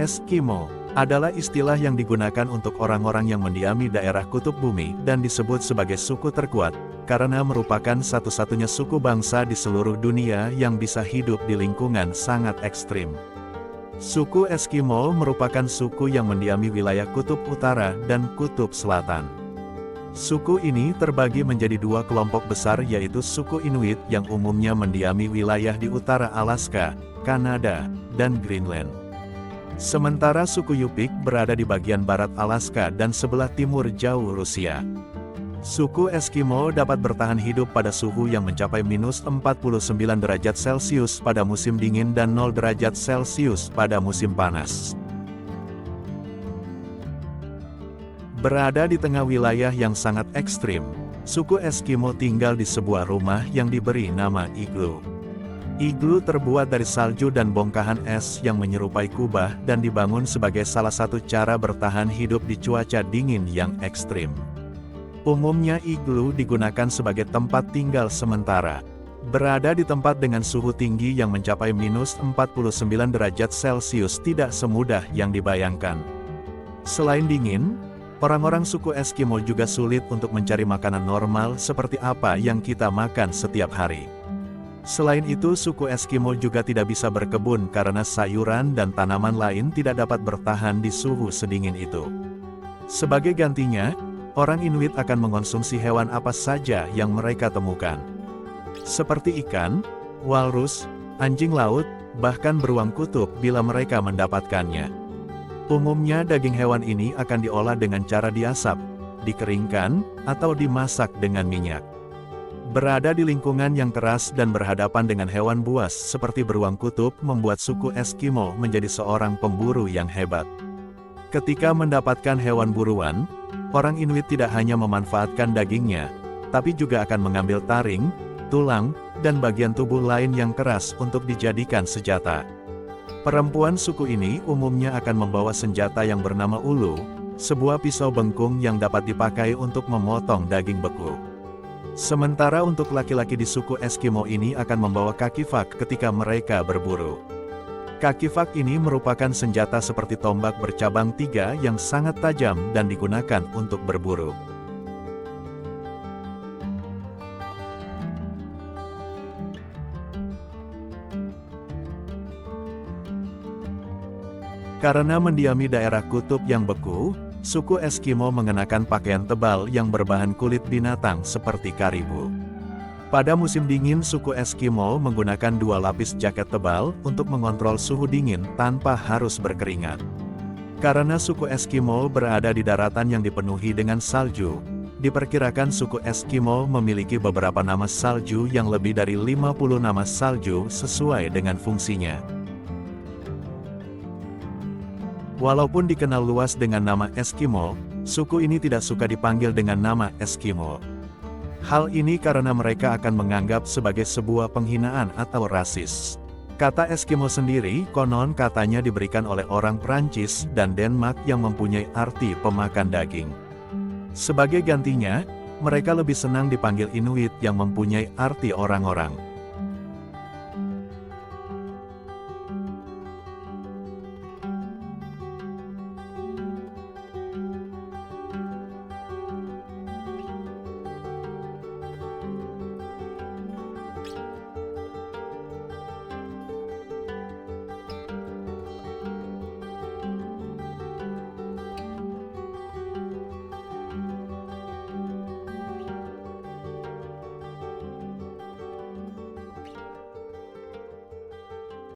Eskimo adalah istilah yang digunakan untuk orang-orang yang mendiami daerah kutub bumi dan disebut sebagai suku terkuat, karena merupakan satu-satunya suku bangsa di seluruh dunia yang bisa hidup di lingkungan sangat ekstrim. Suku Eskimo merupakan suku yang mendiami wilayah kutub utara dan kutub selatan. Suku ini terbagi menjadi dua kelompok besar, yaitu suku Inuit yang umumnya mendiami wilayah di utara Alaska, Kanada, dan Greenland. Sementara suku Yupik berada di bagian barat Alaska dan sebelah timur jauh Rusia. Suku Eskimo dapat bertahan hidup pada suhu yang mencapai minus 49 derajat Celcius pada musim dingin dan 0 derajat Celcius pada musim panas. Berada di tengah wilayah yang sangat ekstrim, suku Eskimo tinggal di sebuah rumah yang diberi nama iglu. Iglu terbuat dari salju dan bongkahan es yang menyerupai kubah dan dibangun sebagai salah satu cara bertahan hidup di cuaca dingin yang ekstrim. Umumnya iglu digunakan sebagai tempat tinggal sementara. Berada di tempat dengan suhu tinggi yang mencapai minus 49 derajat Celcius tidak semudah yang dibayangkan. Selain dingin, orang-orang suku Eskimo juga sulit untuk mencari makanan normal seperti apa yang kita makan setiap hari. Selain itu, suku Eskimo juga tidak bisa berkebun karena sayuran dan tanaman lain tidak dapat bertahan di suhu sedingin itu. Sebagai gantinya, orang Inuit akan mengonsumsi hewan apa saja yang mereka temukan. Seperti ikan, walrus, anjing laut, bahkan beruang kutub bila mereka mendapatkannya. Umumnya daging hewan ini akan diolah dengan cara diasap, dikeringkan, atau dimasak dengan minyak. Berada di lingkungan yang keras dan berhadapan dengan hewan buas seperti beruang kutub membuat suku Eskimo menjadi seorang pemburu yang hebat. Ketika mendapatkan hewan buruan, orang Inuit tidak hanya memanfaatkan dagingnya, tapi juga akan mengambil taring, tulang, dan bagian tubuh lain yang keras untuk dijadikan senjata. Perempuan suku ini umumnya akan membawa senjata yang bernama ulu, sebuah pisau bengkung yang dapat dipakai untuk memotong daging beku. Sementara untuk laki-laki di suku Eskimo ini akan membawa kakifak ketika mereka berburu. Kakifak ini merupakan senjata seperti tombak bercabang 3 yang sangat tajam dan digunakan untuk berburu. Karena mendiami daerah kutub yang beku, suku Eskimo mengenakan pakaian tebal yang berbahan kulit binatang seperti karibu. Pada musim dingin, suku Eskimo menggunakan 2 lapis jaket tebal untuk mengontrol suhu dingin tanpa harus berkeringat. Karena suku Eskimo berada di daratan yang dipenuhi dengan salju, diperkirakan suku Eskimo memiliki beberapa nama salju yang lebih dari 50 nama salju sesuai dengan fungsinya. Walaupun dikenal luas dengan nama Eskimo, suku ini tidak suka dipanggil dengan nama Eskimo. Hal ini karena mereka akan menganggap sebagai sebuah penghinaan atau rasis. Kata Eskimo sendiri konon katanya diberikan oleh orang Prancis dan Denmark yang mempunyai arti pemakan daging. Sebagai gantinya, mereka lebih senang dipanggil Inuit yang mempunyai arti orang-orang.